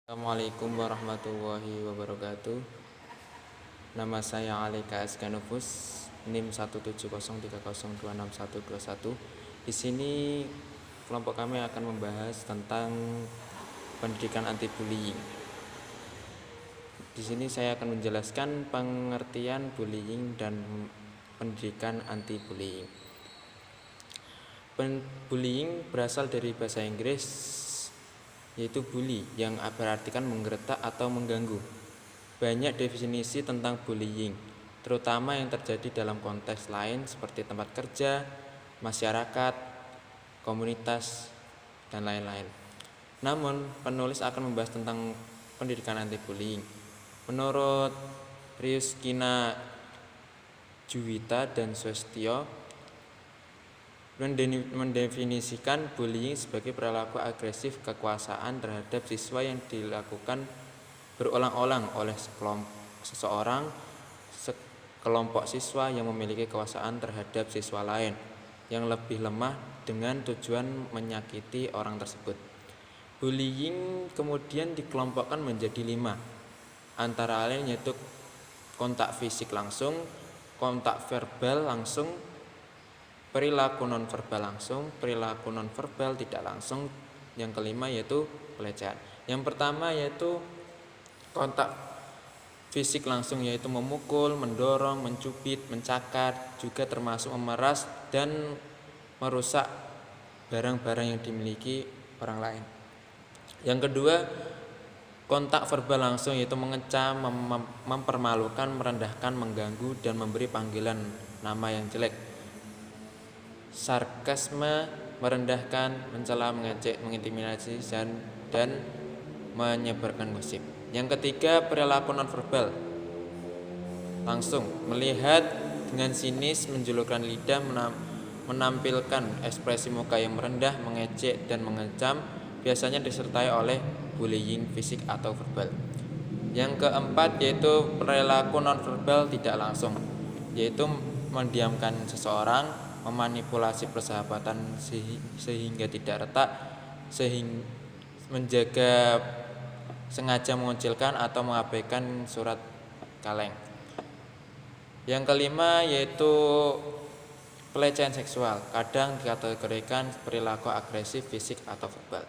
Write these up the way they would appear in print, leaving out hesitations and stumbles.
Assalamualaikum warahmatullahi wabarakatuh. Nama saya Alika Askanufus, NIM 17030261121. Di sini kelompok kami akan membahas tentang pendidikan anti bullying. Di sini saya akan menjelaskan pengertian bullying dan pendidikan anti bullying. Bullying berasal dari bahasa Inggris yaitu bully, yang berartikan menggertak atau mengganggu. Banyak definisi tentang bullying, terutama yang terjadi dalam konteks lain seperti tempat kerja, masyarakat, komunitas, dan lain-lain. Namun, penulis akan membahas tentang pendidikan anti bullying. Menurut Priuskina Juwita dan Swestio mendefinisikan bullying sebagai perilaku agresif kekuasaan terhadap siswa yang dilakukan berulang-ulang oleh sekelompok siswa yang memiliki kekuasaan terhadap siswa lain yang lebih lemah dengan tujuan menyakiti orang tersebut. Bullying kemudian dikelompokkan menjadi 5, antara lain yaitu kontak fisik langsung, kontak verbal langsung, perilaku nonverbal langsung, perilaku nonverbal tidak langsung. Yang kelima yaitu pelecehan. Yang pertama yaitu kontak fisik langsung, yaitu memukul, mendorong, mencubit, mencakar, juga termasuk memeras dan merusak barang-barang yang dimiliki orang lain. Yang kedua, kontak verbal langsung, yaitu mengecam, mempermalukan, merendahkan, mengganggu, dan memberi panggilan nama yang jelek. Sarkasme, merendahkan, mencela, mengejek, mengintimidasi, dan menyebarkan gosip. Yang ketiga, perilaku nonverbal langsung, melihat dengan sinis, menjulurkan lidah, menampilkan ekspresi muka yang merendah, mengejek, dan mengecam, biasanya disertai oleh bullying fisik atau verbal. Yang keempat yaitu perilaku nonverbal tidak langsung, yaitu mendiamkan seseorang, memanipulasi persahabatan sehingga tidak retak, sehingga menjaga, sengaja mengucilkan atau mengabaikan surat kaleng. Yang kelima yaitu pelecehan seksual, kadang dikategorikan perilaku agresif fisik atau verbal.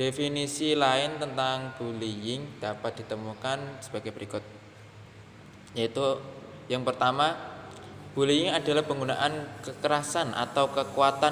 Definisi lain tentang bullying dapat ditemukan sebagai berikut, yaitu yang pertama, bullying adalah penggunaan kekerasan atau kekuatan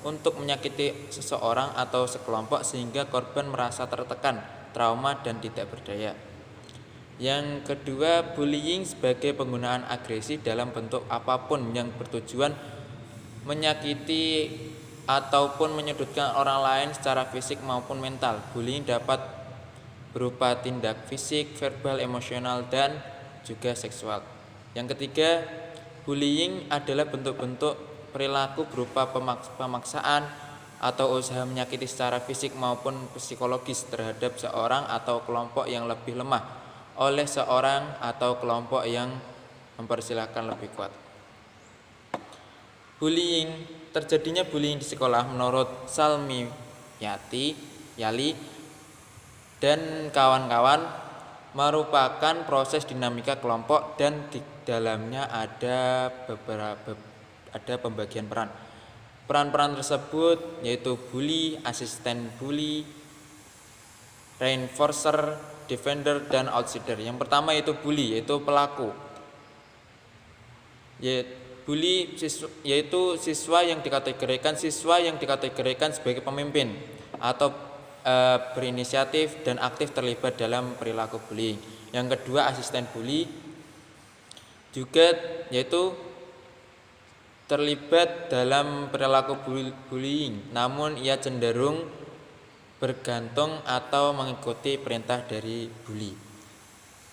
untuk menyakiti seseorang atau sekelompok sehingga korban merasa tertekan, trauma, dan tidak berdaya. Yang kedua, bullying sebagai penggunaan agresi dalam bentuk apapun yang bertujuan menyakiti ataupun menyudutkan orang lain secara fisik maupun mental. Bullying dapat berupa tindak fisik, verbal, emosional, dan juga seksual. Yang ketiga, bullying adalah bentuk-bentuk perilaku berupa pemaksaan atau usaha menyakiti secara fisik maupun psikologis terhadap seorang atau kelompok yang lebih lemah oleh seorang atau kelompok yang mempersilahkan lebih kuat. Bullying, terjadinya bullying di sekolah menurut Salmi Yali dan kawan-kawan merupakan proses dinamika kelompok dan di dalamnya ada pembagian peran. Peran-peran tersebut yaitu bully, asisten bully, reinforcer, defender, dan outsider. Yang pertama yaitu bully, yaitu pelaku. Bully yaitu siswa yang dikategorikan sebagai pemimpin atau berinisiatif dan aktif terlibat dalam perilaku bullying. Yang kedua, asisten bully juga yaitu terlibat dalam perilaku bullying, namun ia cenderung bergantung atau mengikuti perintah dari bully.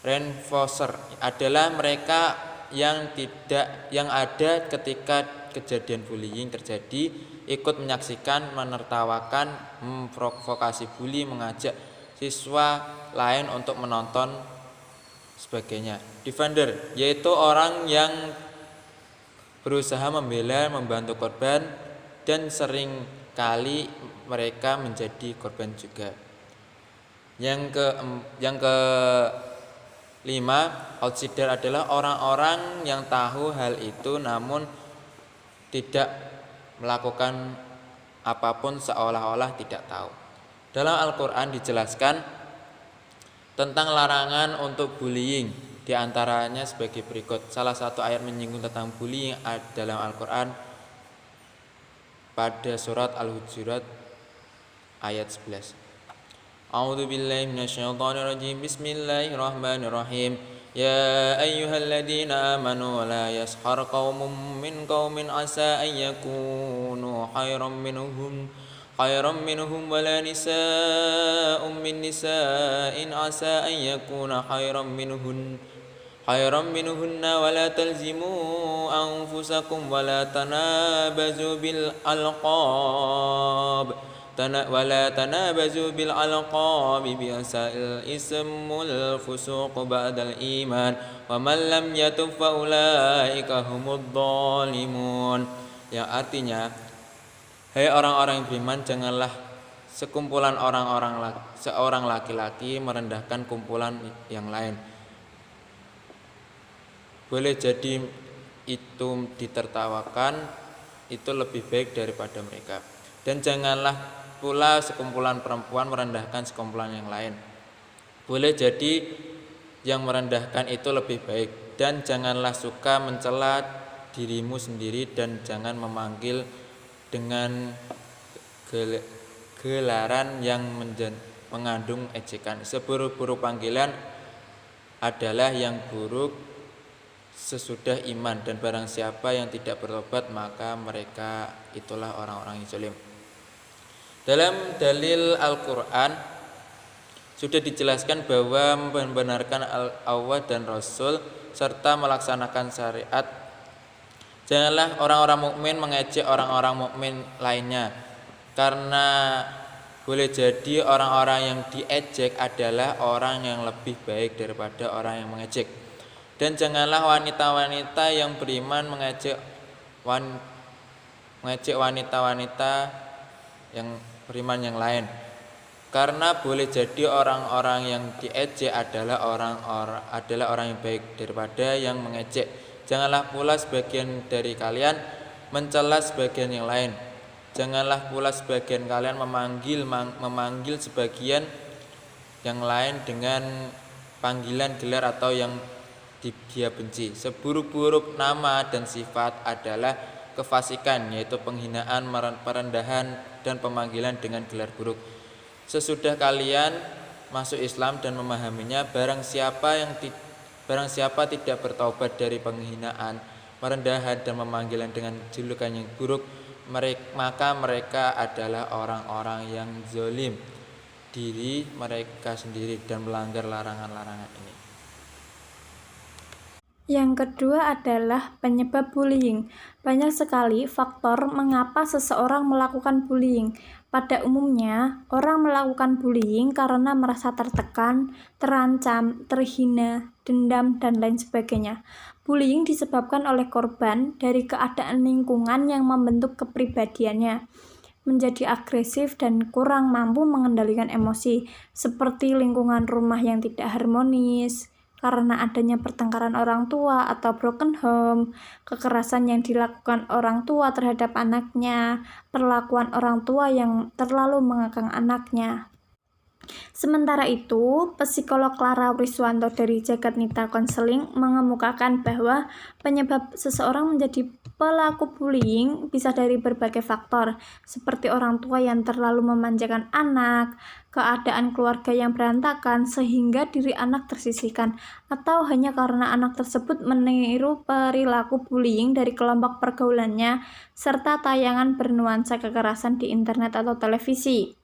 Reinforcer adalah mereka yang ada ketika kejadian bullying terjadi, ikut menyaksikan, menertawakan, memprovokasi bully, mengajak siswa lain untuk menonton, sebagainya. Defender yaitu orang yang berusaha membela, membantu korban, dan sering kali mereka menjadi korban juga. Yang kelima, outsider adalah orang-orang yang tahu hal itu namun tidak melakukan apapun seolah-olah tidak tahu. Dalam Al-Quran dijelaskan tentang larangan untuk bullying, di antaranya sebagai berikut. Salah satu ayat menyinggung tentang bullying dalam Al-Quran pada surat Al-Hujurat ayat 11. A'udzu billahi minasyaitonir rajim. Bismillahirrahmanirrahim. Ya ayyuhalladzina amanu la yaskhar qaumun min qaumin asa an yakunu khairan minhum wala nisa'un min nisa'in asa an yakuna khairan minhunna wala talzimu anfusakum wala tanabazu bil alqab ولا تنابزوا بالألقاب بئس الاسم الفسوق بعد الإيمان ومن لم يتب فأولئك هم الظالمون. Yang artinya, hai orang-orang yang beriman, janganlah sekumpulan seorang laki-laki merendahkan kumpulan yang lain. Boleh jadi itu ditertawakan, itu lebih baik daripada mereka. Dan janganlah pula sekumpulan perempuan merendahkan sekumpulan yang lain. Boleh jadi yang merendahkan itu lebih baik. Dan janganlah suka mencela dirimu sendiri, dan jangan memanggil dengan gelaran yang mengandung ejekan. Seburuk-buruk panggilan adalah yang buruk sesudah iman, dan barang siapa yang tidak bertobat maka mereka itulah orang-orang yang zalim. Dalam dalil Al-Quran sudah dijelaskan bahwa membenarkan Allah dan Rasul serta melaksanakan syariat. Janganlah orang-orang mukmin mengejek orang-orang mukmin lainnya, karena boleh jadi orang-orang yang diejek adalah orang yang lebih baik daripada orang yang mengejek. Dan janganlah wanita-wanita yang beriman mengejek wanita-wanita yang beriman yang lain, karena boleh jadi orang-orang yang diejek adalah orang yang baik daripada yang mengejek. Janganlah pula sebagian dari kalian mencela sebagian yang lain. Janganlah pula sebagian kalian memanggil sebagian yang lain dengan panggilan gelar atau yang dia benci. Seburuk-buruk nama dan sifat adalah kefasikan, yaitu penghinaan, perendahan, dan pemanggilan dengan gelar buruk. Sesudah kalian masuk Islam dan memahaminya, barang siapa tidak bertaubat dari penghinaan, merendahan, dan pemanggilan dengan julukan yang buruk, maka mereka adalah orang-orang yang zalim diri mereka sendiri dan melanggar larangan-larangan ini. Yang kedua adalah penyebab bullying. Banyak sekali faktor mengapa seseorang melakukan bullying. Pada umumnya, orang melakukan bullying karena merasa tertekan, terancam, terhina, dendam, dan lain sebagainya. Bullying disebabkan oleh korban dari keadaan lingkungan yang membentuk kepribadiannya menjadi agresif dan kurang mampu mengendalikan emosi, seperti lingkungan rumah yang tidak harmonis, karena adanya pertengkaran orang tua atau broken home, kekerasan yang dilakukan orang tua terhadap anaknya, perlakuan orang tua yang terlalu mengekang anaknya. Sementara itu, psikolog Clara Wiswanto dari Jagat Nita Konseling mengemukakan bahwa penyebab seseorang menjadi pelaku bullying bisa dari berbagai faktor, seperti orang tua yang terlalu memanjakan anak, keadaan keluarga yang berantakan sehingga diri anak tersisihkan, atau hanya karena anak tersebut meniru perilaku bullying dari kelompok pergaulannya, serta tayangan bernuansa kekerasan di internet atau televisi.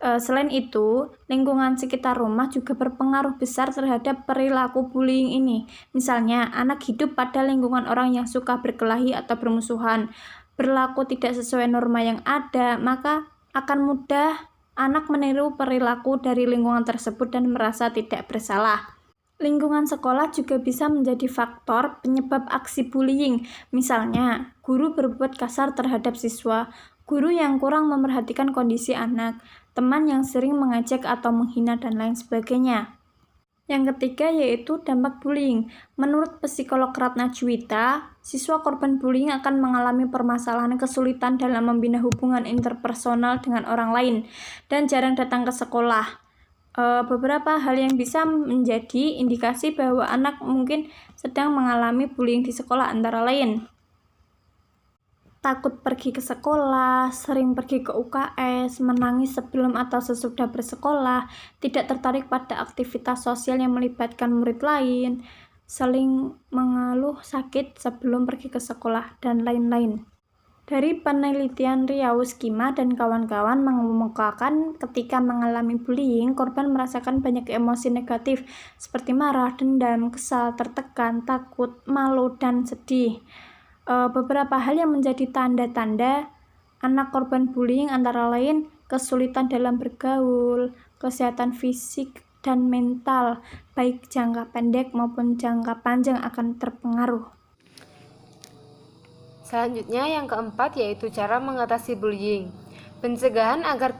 Selain itu, lingkungan sekitar rumah juga berpengaruh besar terhadap perilaku bullying ini. Misalnya, anak hidup pada lingkungan orang yang suka berkelahi atau bermusuhan, berlaku tidak sesuai norma yang ada, maka akan mudah anak meniru perilaku dari lingkungan tersebut dan merasa tidak bersalah. Lingkungan sekolah juga bisa menjadi faktor penyebab aksi bullying. Misalnya, guru berbuat kasar terhadap siswa, guru yang kurang memerhatikan kondisi anak, teman yang sering mengejek atau menghina, dan lain sebagainya. Yang ketiga yaitu dampak bullying. Menurut psikolog Ratna Juwita, siswa korban bullying akan mengalami permasalahan kesulitan dalam membina hubungan interpersonal dengan orang lain dan jarang datang ke sekolah. Beberapa hal yang bisa menjadi indikasi bahwa anak mungkin sedang mengalami bullying di sekolah antara lain: takut pergi ke sekolah, sering pergi ke UKS, menangis sebelum atau sesudah bersekolah, tidak tertarik pada aktivitas sosial yang melibatkan murid lain, sering mengeluh sakit sebelum pergi ke sekolah, dan lain-lain. Dari penelitian Riau Skima dan kawan-kawan mengemukakan ketika mengalami bullying, korban merasakan banyak emosi negatif seperti marah, dendam, kesal, tertekan, takut, malu, dan sedih. Beberapa hal yang menjadi tanda-tanda anak korban bullying antara lain kesulitan dalam bergaul, kesehatan fisik dan mental, baik jangka pendek maupun jangka panjang akan terpengaruh. Selanjutnya yang keempat yaitu cara mengatasi bullying. Pencegahan agar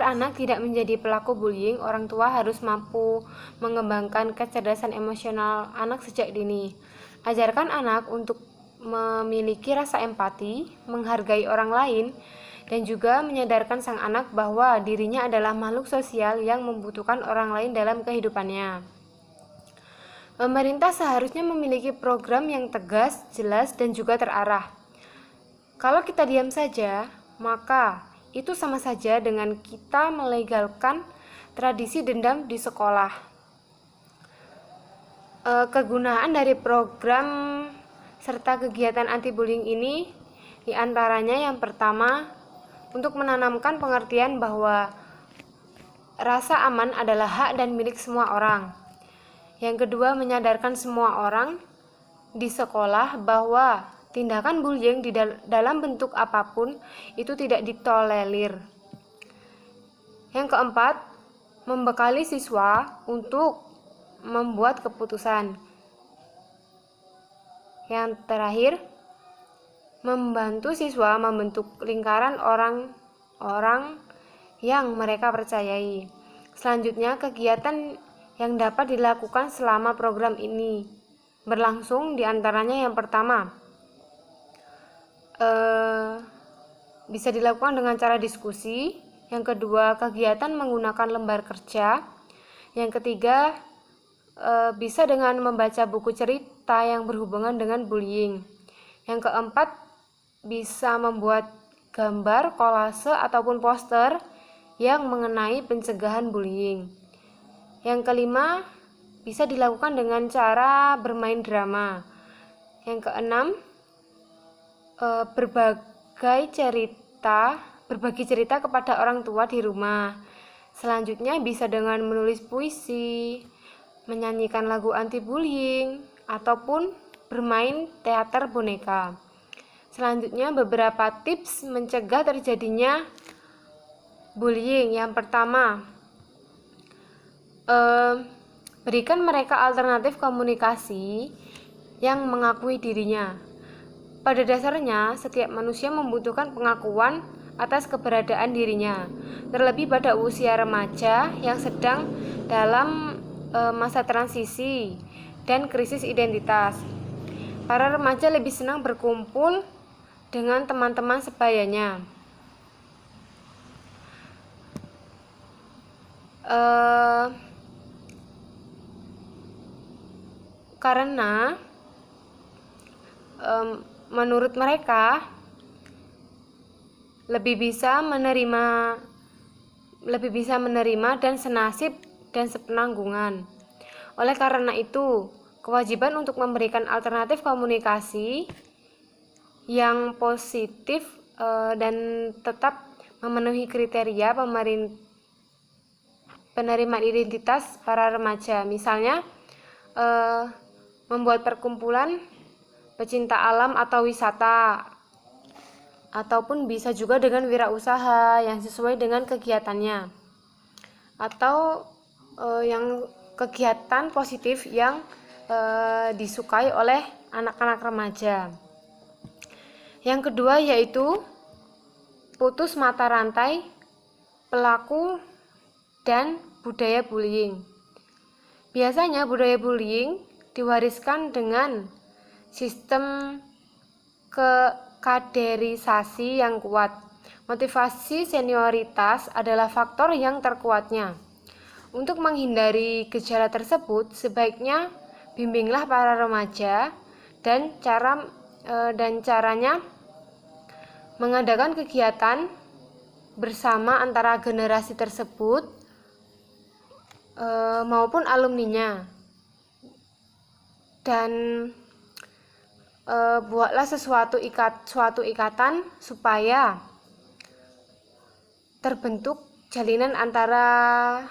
anak tidak menjadi pelaku bullying, orang tua harus mampu mengembangkan kecerdasan emosional anak sejak dini. Ajarkan anak untuk memiliki rasa empati, menghargai orang lain, dan juga menyadarkan sang anak bahwa dirinya adalah makhluk sosial yang membutuhkan orang lain dalam kehidupannya. Pemerintah seharusnya memiliki program yang tegas, jelas, dan juga terarah. Kalau kita diam saja, maka itu sama saja dengan kita melegalkan tradisi dendam di sekolah. Kegunaan dari program serta kegiatan anti-bullying ini diantaranya yang pertama, untuk menanamkan pengertian bahwa rasa aman adalah hak dan milik semua orang. Yang kedua, menyadarkan semua orang di sekolah bahwa tindakan bullying dalam bentuk apapun itu tidak ditolerir. Yang keempat, membekali siswa untuk membuat keputusan. Yang terakhir, membantu siswa membentuk lingkaran orang-orang yang mereka percayai. Selanjutnya, kegiatan yang dapat dilakukan selama program ini berlangsung diantaranya yang pertama, bisa dilakukan dengan cara diskusi. Yang kedua, kegiatan menggunakan lembar kerja. Yang ketiga, bisa dengan membaca buku cerita yang berhubungan dengan bullying. Yang keempat, bisa membuat gambar, kolase, ataupun poster yang mengenai pencegahan bullying. Yang kelima, bisa dilakukan dengan cara bermain drama. Yang keenam, berbagi cerita kepada orang tua di rumah. Selanjutnya bisa dengan menulis puisi, menyanyikan lagu anti-bullying, ataupun bermain teater boneka. Selanjutnya beberapa tips mencegah terjadinya bullying. Yang pertama, berikan mereka alternatif komunikasi yang mengakui dirinya. Pada dasarnya, setiap manusia membutuhkan pengakuan atas keberadaan dirinya, terlebih pada usia remaja yang sedang dalam masa transisi dan krisis identitas. Para remaja lebih senang berkumpul dengan teman-teman sebayanya. Karena menurut mereka lebih bisa menerima dan senasib dan sepenanggungan. Oleh karena itu, kewajiban untuk memberikan alternatif komunikasi yang positif dan tetap memenuhi kriteria penerimaan identitas para remaja. Misalnya, membuat perkumpulan pecinta alam atau wisata, ataupun bisa juga dengan wirausaha yang sesuai dengan kegiatannya, atau yang kegiatan positif yang disukai oleh anak-anak remaja. Yang kedua yaitu putus mata rantai pelaku dan budaya bullying. Biasanya budaya bullying diwariskan dengan sistem kaderisasi yang kuat. Motivasi senioritas adalah faktor yang terkuatnya. Untuk menghindari gejala tersebut, sebaiknya bimbinglah para remaja dan caranya mengadakan kegiatan bersama antara generasi tersebut maupun alumninya, dan buatlah suatu ikatan supaya terbentuk jalinan antara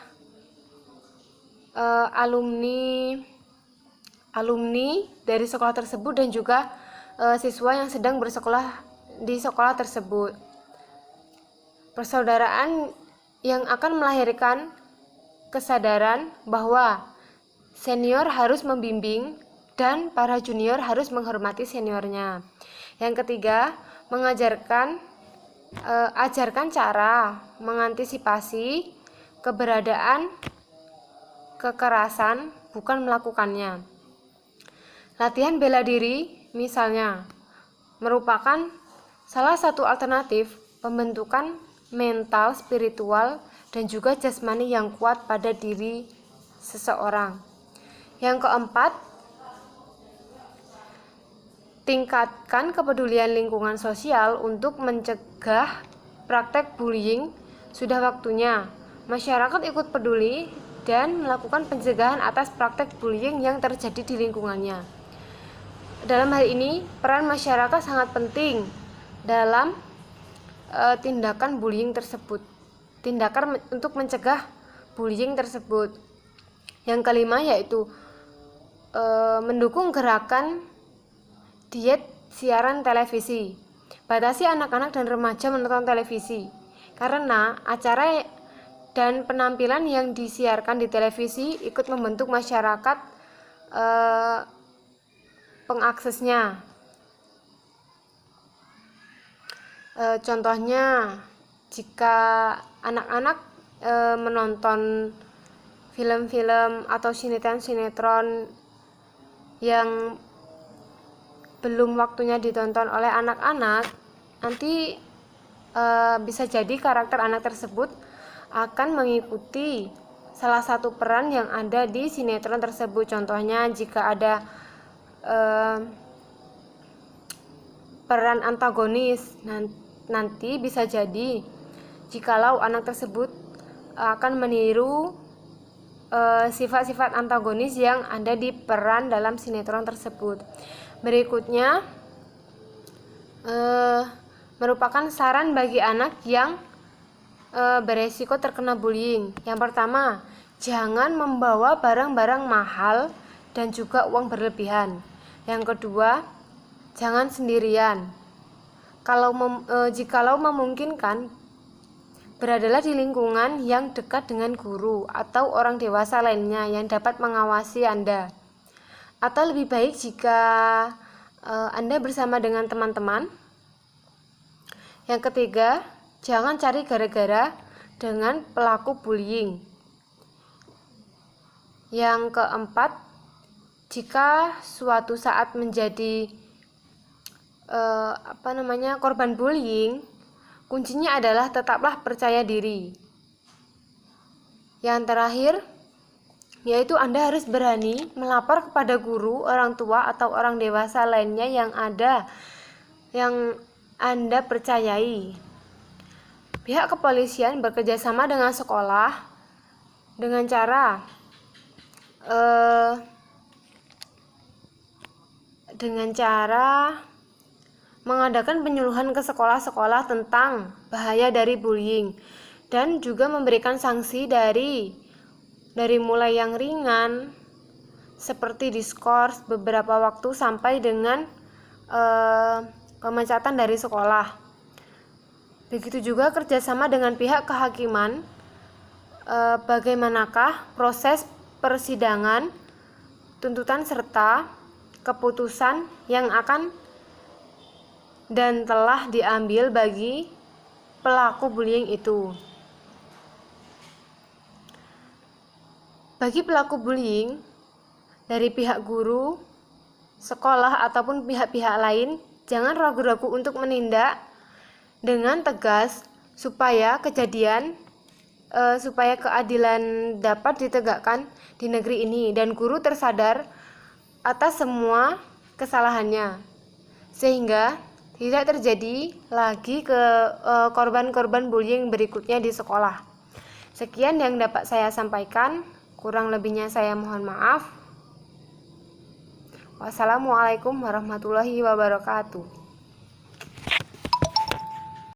alumni dari sekolah tersebut dan juga siswa yang sedang bersekolah di sekolah tersebut. Persaudaraan yang akan melahirkan kesadaran bahwa senior harus membimbing dan para junior harus menghormati seniornya. Yang ketiga, ajarkan cara mengantisipasi keberadaan kekerasan, bukan melakukannya. Latihan bela diri misalnya merupakan salah satu alternatif pembentukan mental, spiritual, dan juga jasmani yang kuat pada diri seseorang. Yang keempat, tingkatkan kepedulian lingkungan sosial untuk mencegah praktek bullying. Sudah waktunya masyarakat ikut peduli dan melakukan pencegahan atas praktek bullying yang terjadi di lingkungannya. Dalam hal ini, peran masyarakat sangat penting dalam tindakan bullying tersebut, tindakan untuk mencegah bullying tersebut. Yang kelima yaitu mendukung gerakan diet siaran televisi. Batasi anak-anak dan remaja menonton televisi, karena acara dan penampilan yang disiarkan di televisi ikut membentuk masyarakat pengaksesnya. Contohnya, jika anak-anak menonton film-film atau sinetron yang belum waktunya ditonton oleh anak-anak, nanti bisa jadi karakter anak tersebut akan mengikuti salah satu peran yang ada di sinetron tersebut. Contohnya, jika ada peran antagonis, nanti bisa jadi jikalau anak tersebut akan meniru sifat-sifat antagonis yang ada di peran dalam sinetron tersebut. Berikutnya merupakan saran bagi anak yang beresiko terkena bullying. Yang pertama, jangan membawa barang-barang mahal dan juga uang berlebihan. Yang kedua, jangan sendirian. Jikalau memungkinkan, beradalah di lingkungan yang dekat dengan guru atau orang dewasa lainnya yang dapat mengawasi Anda. Atau lebih baik jika Anda bersama dengan teman-teman. Yang ketiga, jangan cari gara-gara dengan pelaku bullying. Yang keempat, jika suatu saat menjadi korban bullying, kuncinya adalah tetaplah percaya diri. Yang terakhir, yaitu Anda harus berani melapor kepada guru, orang tua, atau orang dewasa lainnya yang Anda percayai. Pihak kepolisian bekerjasama dengan sekolah dengan cara mengadakan penyuluhan ke sekolah-sekolah tentang bahaya dari bullying, dan juga memberikan sanksi dari mulai yang ringan seperti diskors beberapa waktu sampai dengan pemecatan dari sekolah. Begitu juga kerjasama dengan pihak kehakiman, bagaimanakah proses persidangan, tuntutan serta keputusan yang akan dan telah diambil bagi pelaku bullying itu. Bagi pelaku bullying, dari pihak guru, sekolah, ataupun pihak-pihak lain, jangan ragu-ragu untuk menindak dengan tegas supaya keadilan dapat ditegakkan di negeri ini dan guru tersadar atas semua kesalahannya, sehingga tidak terjadi lagi ke korban-korban bullying berikutnya di sekolah. Sekian yang dapat saya sampaikan. Kurang lebihnya saya mohon maaf. Wassalamualaikum warahmatullahi wabarakatuh.